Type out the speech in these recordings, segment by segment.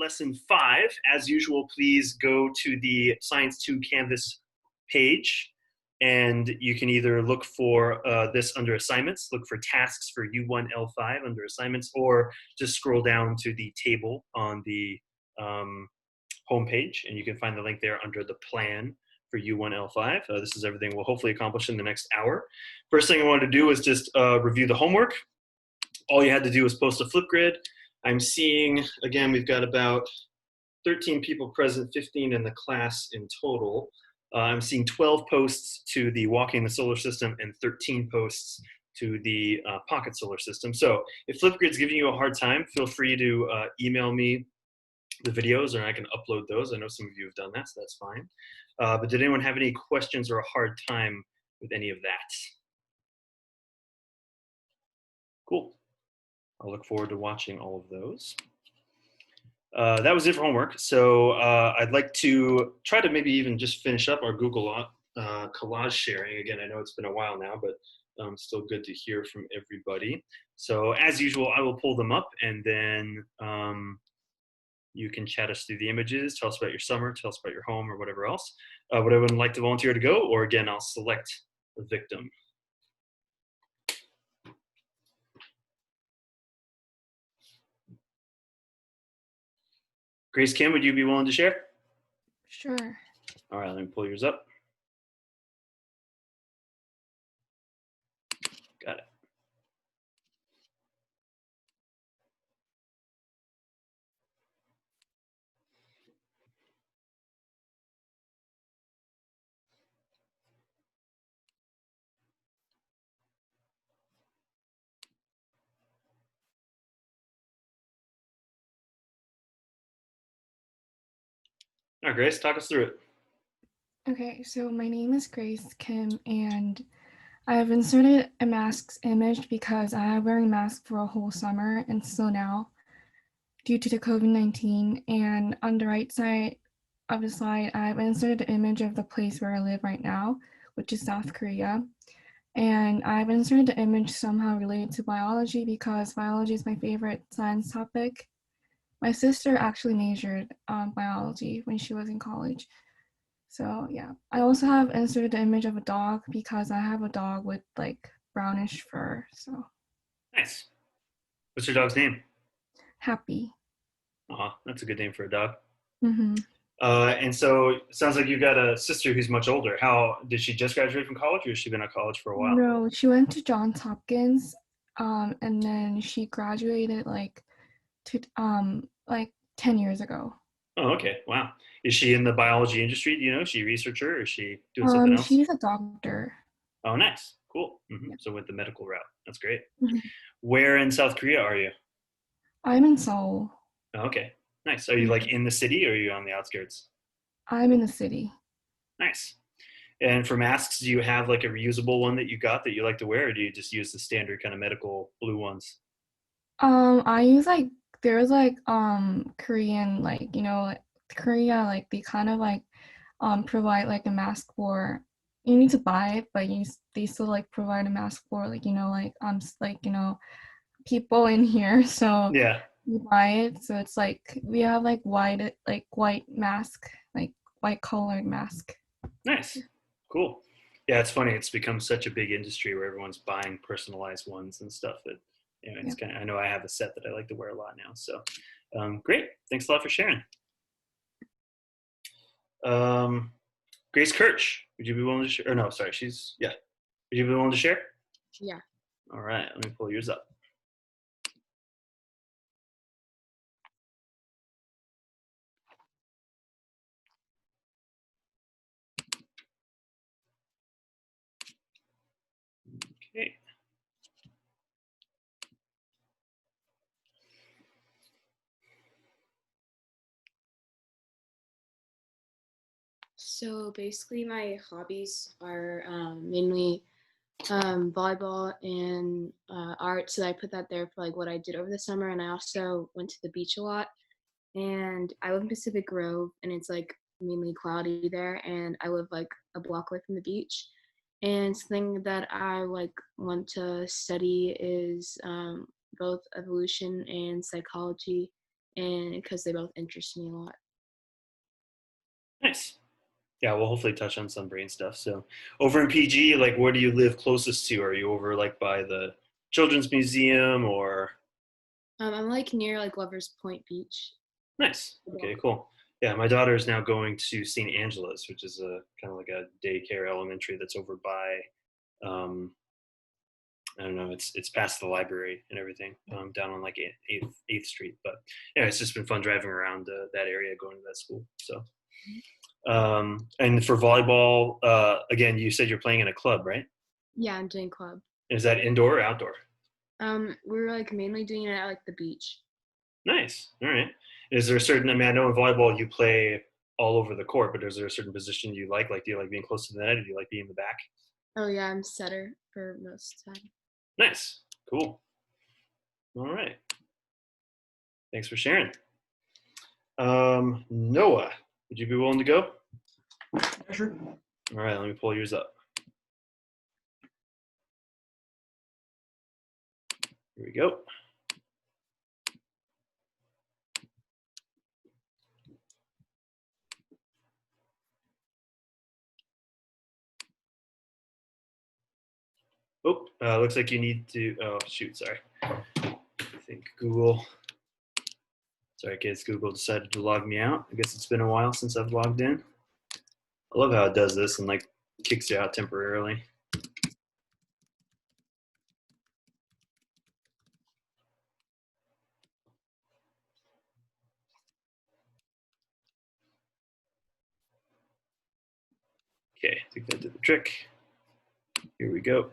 lesson 5. As usual, please go to the Science2 Canvas page, and you can either look for this under assignments, look for tasks for U1L5 under assignments, or just scroll down to the table on the homepage, and you can find the link there under the plan for U1L5. This is everything we'll hopefully accomplish in the next hour. First thing I wanted to do is just review the homework. All you had to do was post a Flipgrid. I'm seeing, again, we've got about 13 people present, 15 in the class in total. I'm seeing 12 posts to the Walking the Solar System and 13 posts to the Pocket Solar System. So if Flipgrid's giving you a hard time, feel free to email me the videos and I can upload those. I know some of you have done that, so that's fine. But did anyone have any questions or a hard time with any of that? Cool. I'll look forward to watching all of those. That was it for homework. So I'd like to try to maybe even just finish up our Google collage sharing. Again, I know it's been a while now, but still good to hear from everybody. So as usual, I will pull them up and then you can chat us through the images, tell us about your summer, tell us about your home or whatever else. Would anyone like to volunteer to go? Or again, I'll select a victim. Grace Kim, would you be willing to share? Sure. All right, let me pull yours up. Got it. All right, Grace, talk us through it. Okay, so my name is Grace Kim, and I have inserted a mask's image because I have wearing mask for a whole summer and still now due to the COVID-19. And on the right side of the slide, I've inserted the image of the place where I live right now, which is South Korea. And I've inserted the image somehow related to biology because biology is my favorite science topic. My sister actually majored biology when she was in college. So yeah, I also have inserted the image of a dog because I have a dog with like brownish fur. So Nice. What's your dog's name? Happy. Aw, that's a good name for a dog. Mm-hmm. And so it sounds like you've got a sister who's much older. How did she just graduate from college, or has she been at college for a while? No, she went to Johns Hopkins, and then she graduated like 10 years ago. Oh, okay. Wow. Is she in the biology industry? Do you know? Is she a researcher, or is she doing something else? She's a doctor. Oh, nice. Cool. Yeah. So went the medical route. That's great. Mhm. Where in South Korea are you? I'm in Seoul. Oh, okay. Nice. Are you like in the city, or are you on the outskirts? I'm in the city. Nice. And for masks, do you have like a reusable one that you got that you like to wear, or do you just use the standard kind of medical blue ones? I use like there's like Korean like like Korea like they kind of like provide like a mask for you need to buy it but they still like provide a mask for like people in here so Yeah. you buy it so it's like we have like white mask like white colored mask. Nice. Cool. Yeah, it's funny. It's become such a big industry where everyone's buying personalized ones and stuff that, it's Yeah. kind of, I know I have a set that I like to wear a lot now. So great. Thanks a lot for sharing. Grace Kirch, would you be willing to share? Or no, sorry, yeah. Would you be willing to share? Yeah. All right, let me pull yours up. Okay. So basically my hobbies are mainly volleyball and art. So I put that there for like what I did over the summer. And I also went to the beach a lot. And I live in Pacific Grove and it's like mainly cloudy there. And I live like a block away from the beach. And something that I like want to study is both evolution and psychology. and because they both interest me a lot. Nice. Yeah, we'll hopefully touch on some brain stuff. So over in PG, like where do you live closest to? Are you over like by the Children's Museum or? I'm like near like Lovers Point Beach. Nice. Okay, cool. Yeah, my daughter is now going to St. Angela's, which is a kind of like a daycare elementary that's over by, I don't know, it's past the library and everything, down on like 8th Street. But yeah, it's just been fun driving around that area, going to that school. So, and for volleyball, again, you said you're playing in a club, right? Yeah, I'm doing club. Is that indoor or outdoor? We're like mainly doing it at like the beach. Nice. All right. Is there a certain? I mean, I know in volleyball you play all over the court, but is there a certain position you like? Like, do you like being close to the net, or do you like being in the back? Oh yeah, I'm setter for most of the time. Nice. Cool. All right. Thanks for sharing. Noah, would you be willing to go? Sure. All right. Let me pull yours up. Here we go. Oh, looks like you need to, oh, shoot, sorry. I think Google, sorry kids, Google decided to log me out. I guess it's been a while since I've logged in. I love how it does this and like kicks you out temporarily. Okay, I think that did the trick. Here we go.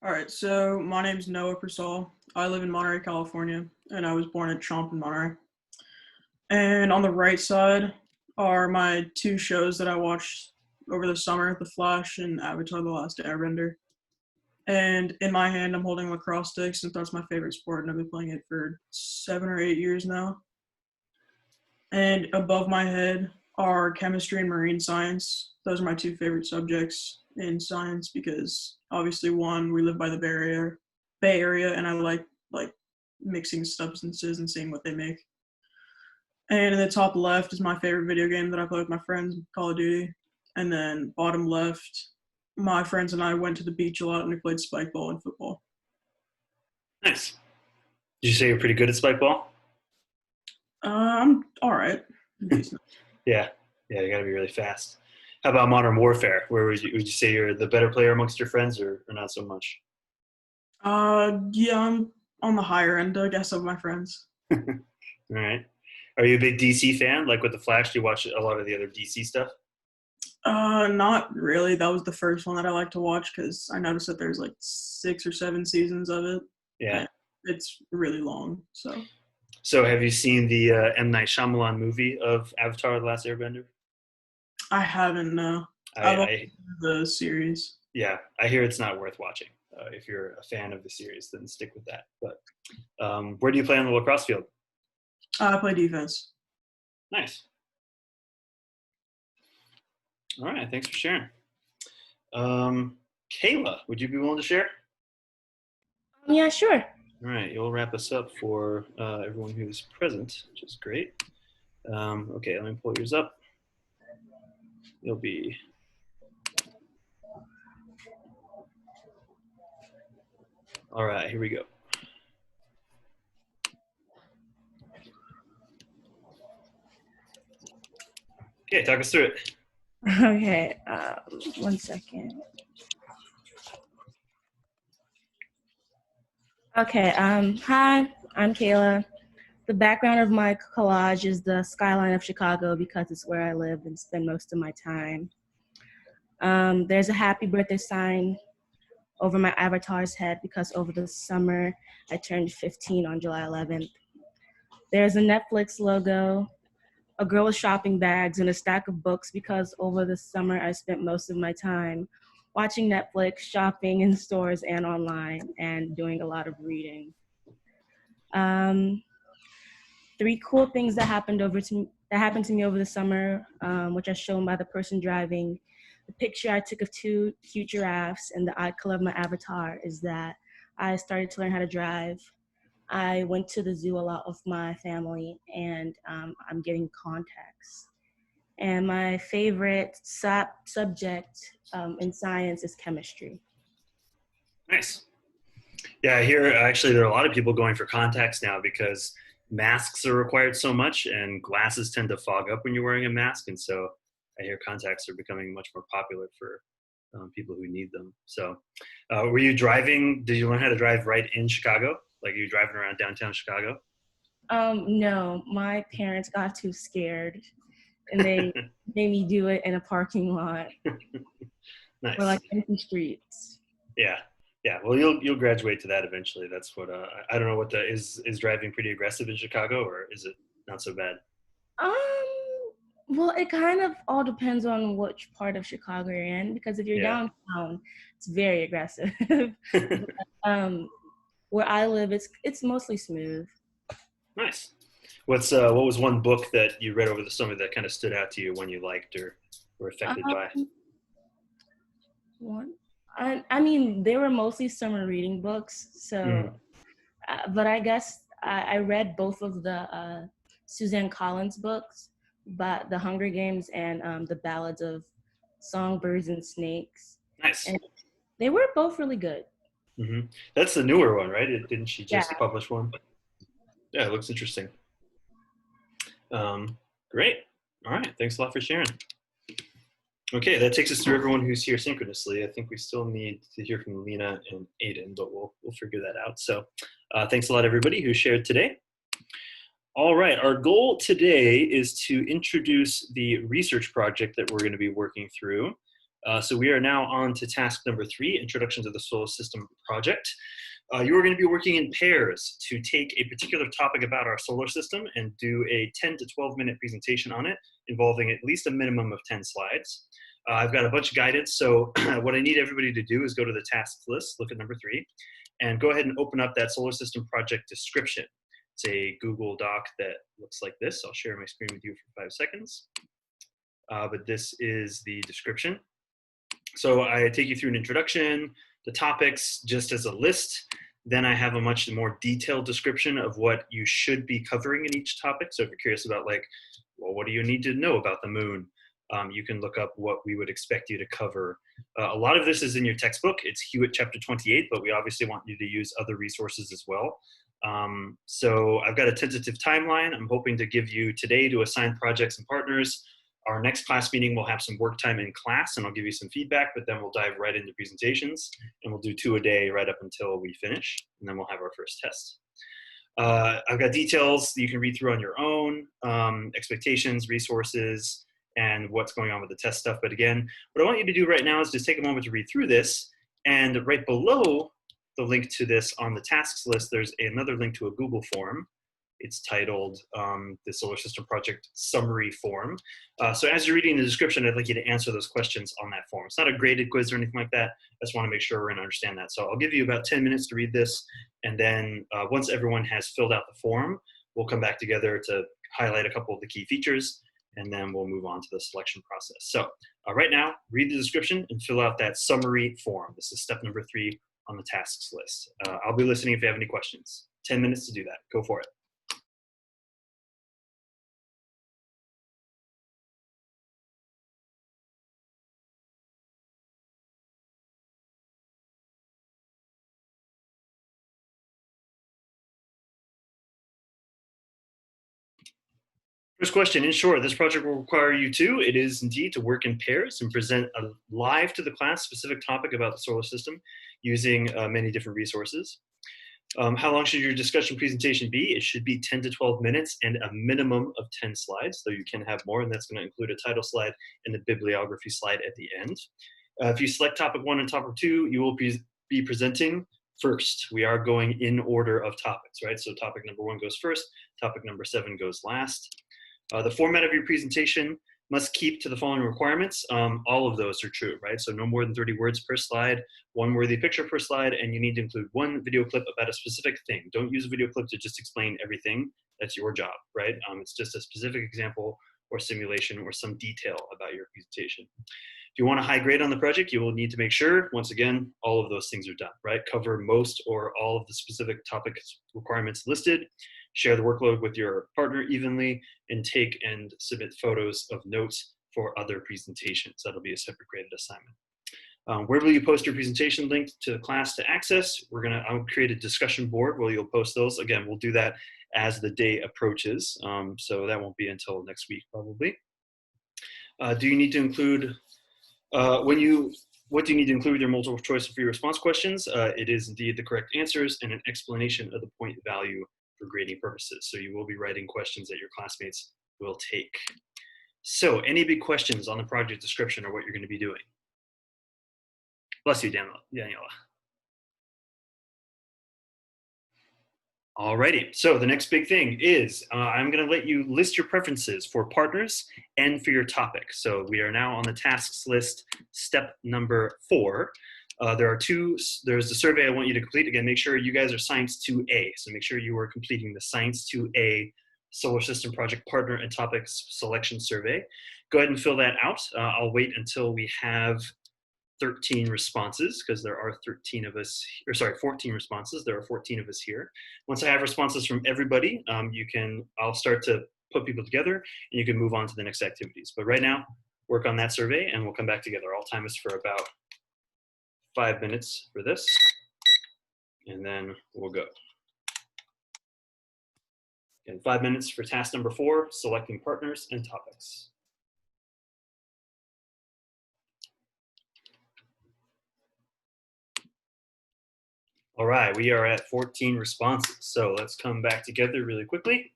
All right, so my name's Noah Persall. I live in Monterey, California, and I was born in Chomp in Monterey. And on the right side are my two shows that I watched over the summer, The Flash and Avatar: The Last Airbender. And in my hand, I'm holding a lacrosse stick since that's my favorite sport, and I've been playing it for 7 or 8 years now. And above my head are chemistry and marine science. Those are my two favorite subjects in science because obviously one, we live by the Bay Area, and I like mixing substances and seeing what they make. And in the top left is my favorite video game that I play with my friends, Call of Duty. And then bottom left, my friends and I went to the beach a lot and we played spike ball and football. Nice. Did you say you're pretty good at spike ball? I'm all right. Yeah, you got to be really fast. How about Modern Warfare? Where would you say you're the better player amongst your friends, or not so much? Yeah, I'm on the higher end, I guess, of my friends. All right. Are you a big DC fan? Like with the Flash, do you watch a lot of the other DC stuff? Not really. That was the first one that I like to watch because I noticed that there's like 6 or 7 seasons of it. Yeah. It's really long, so. So have you seen the M. Night Shyamalan movie of Avatar: The Last Airbender? I haven't, no. I've only seen the series. Yeah, I hear it's not worth watching. If you're a fan of the series, then stick with that. But where do you play on the lacrosse field? I play defense. Nice. All right, thanks for sharing. Kayla, would you be willing to share? Yeah, sure. All right, you'll wrap us up for everyone who's present, which is great. Okay, let me pull yours up. You'll be. All right, here we go. Okay, talk us through it. Okay, 1 second. Okay, hi, I'm Kayla. The background of my collage is the skyline of Chicago because it's where I live and spend most of my time. There's a happy birthday sign over my avatar's head because over the summer I turned 15 on July 11th. There's a Netflix logo, a girl with shopping bags, and a stack of books because over the summer I spent most of my time watching Netflix, shopping in stores and online, and doing a lot of reading. 3 cool things that happened to me over the summer, which are shown by the person driving the picture I took of two cute giraffes and the eye color of my avatar is that I started to learn how to drive. I went to the zoo a lot with my family, and I'm getting contacts. And my favorite subject in science is chemistry. Nice. Yeah, here actually there are a lot of people going for contacts now because masks are required so much and glasses tend to fog up when you're wearing a mask. And so I hear contacts are becoming much more popular for people who need them. So were you driving? Did you learn how to drive right in Chicago? Like you driving around downtown Chicago? No, my parents got too scared and they made me do it in a parking lot Nice. or like empty streets. Yeah. Yeah. Well, you'll graduate to that eventually. That's what I don't know what the is driving pretty aggressive in Chicago, or is it not so bad? Um, well, it kind of all depends on which part of Chicago you're in, because if you're Yeah. downtown, it's very aggressive. But, where I live, it's mostly smooth. Nice. What was one book that you read over the summer that kind of stood out to you, one you liked or were affected by? One, I mean, they were mostly summer reading books, so, but I guess I read both of the Suzanne Collins books, but The Hunger Games and The Ballads of Songbirds and Snakes. Nice. And they were both really good. Mm-hmm. That's the newer one, right? Didn't she just Yeah. publish one? Yeah, it looks interesting. Great. All right. Thanks a lot for sharing. Okay, that takes us through everyone who's here synchronously. I think we still need to hear from Lena and Aiden, but we'll figure that out. So thanks a lot, everybody who shared today. All right, our goal today is to introduce the research project that we're going to be working through. So we are now on to task number 3, Introduction to the Solar System project. You are going to be working in pairs to take a particular topic about our solar system and do a 10 to 12 minute presentation on it, involving at least a minimum of 10 slides. I've got a bunch of guidance, so what I need everybody to do is go to the tasks list, look at number 3, and go ahead and open up that solar system project description. It's a Google Doc that looks like this. I'll share my screen with you for 5 seconds. But this is the description. So I take you through an introduction, the topics just as a list. Then I have a much more detailed description of what you should be covering in each topic. So if you're curious about like, well, what do you need to know about the moon? You can look up what we would expect you to cover. A lot of this is in your textbook. It's Hewitt chapter 28, but we obviously want you to use other resources as well. So I've got a tentative timeline. I'm hoping to give you today to assign projects and partners. Our next class meeting will have some work time in class and I'll give you some feedback, but then we'll dive right into presentations and we'll do 2 a day right up until we finish. And then we'll have our first test. I've got details that you can read through on your own, expectations, resources, and what's going on with the test stuff. But again, what I want you to do right now is just take a moment to read through this, and right below the link to this on the tasks list, there's another link to a Google form. It's titled the Solar System Project Summary Form. So as you're reading the description, I'd like you to answer those questions on that form. It's not a graded quiz or anything like that. I just want to make sure we're going to understand that. So I'll give you about 10 minutes to read this. And then once everyone has filled out the form, we'll come back together to highlight a couple of the key features, and then we'll move on to the selection process. So right now, read the description and fill out that summary form. This is step number 3 on the tasks list. I'll be listening if you have any questions. 10 minutes to do that. Go for it. First question, in short, this project will require you to, it is indeed, to work in pairs and present a live to the class specific topic about the solar system using many different resources. How long should your discussion presentation be? It should be 10 to 12 minutes and a minimum of 10 slides, though you can have more, and that's going to include a title slide and a bibliography slide at the end. If you select topic 1 and topic 2, you will be presenting first. We are going in order of topics, right? So topic number 1 goes first, topic number 7 goes last. The format of your presentation must keep to the following requirements. All of those are true, right? So no more than 30 words per slide, 1 worthy picture per slide, and you need to include 1 video clip about a specific thing. Don't use a video clip to just explain everything. That's your job, right? It's just a specific example or simulation or some detail about your presentation. If you want a high grade on the project, you will need to make sure, once again, all of those things are done, right? Cover most or all of the specific topic requirements listed, share the workload with your partner evenly, and take and submit photos of notes for other presentations. That'll be a separate graded assignment. Where will you post your presentation link to the class to access? I'll create a discussion board where you'll post those. Again, we'll do that as the day approaches. So that won't be until next week, probably. Do you need to include, what do you need to include with your multiple choice free response questions? It is indeed the correct answers and an explanation of the point value for grading purposes. So you will be writing questions that your classmates will take. So any big questions on the project description or what you're going to be doing? Bless you, Daniela. Alrighty, so the next big thing is I'm going to let you list your preferences for partners and for your topic. So we are now on the tasks list, step number 4. There's the survey I want you to complete. Again, make sure you guys are Science2A. So make sure you are completing the Science2A Solar System Project Partner and Topics Selection Survey. Go ahead and fill that out. I'll wait until we have 13 responses because there are 13 of us, or sorry, 14 responses. There are 14 of us here. Once I have responses from everybody, I'll start to put people together and you can move on to the next activities. But right now, work on that survey and we'll come back together. I'll time us for about 5 minutes for this and then we'll go. Again, 5 minutes for task number 4, selecting partners and topics. All right, we are at 14 responses. So let's come back together really quickly.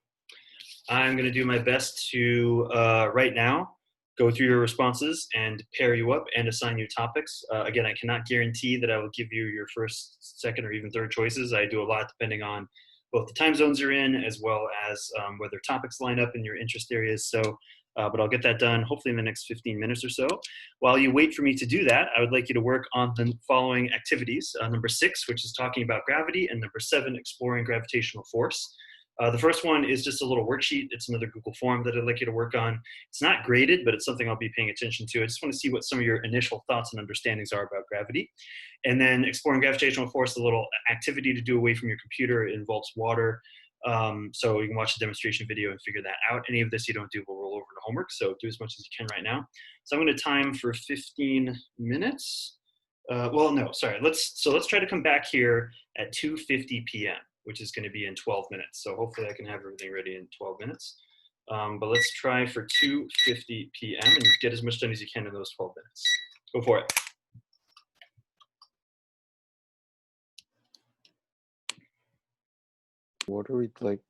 I'm gonna do my best to, right now, go through your responses and pair you up and assign you topics. Again, I cannot guarantee that I will give you your first, second, or even third choices. I do a lot depending on both the time zones you're in as well as whether topics line up in your interest areas. So, but I'll get that done hopefully in the next 15 minutes or so. While you wait for me to do that, I would like you to work on the following activities. Number 6, which is talking about gravity, and number 7, exploring gravitational force. The first one is just a little worksheet. It's another Google form that I'd like you to work on. It's not graded, but it's something I'll be paying attention to. I just want to see what some of your initial thoughts and understandings are about gravity. And then exploring gravitational force, a little activity to do away from your computer. It involves water. So you can watch the demonstration video and figure that out. Any of this you don't do will roll over to homework, so do as much as you can right now. So I'm going to time for 15 minutes. Well, no, sorry. Let's try to come back here at 2:50 p.m., which is going to be in 12 minutes. So hopefully I can have everything ready in 12 minutes. But let's try for 2:50 p.m. and get as much done as you can in those 12 minutes. Go for it. What are we like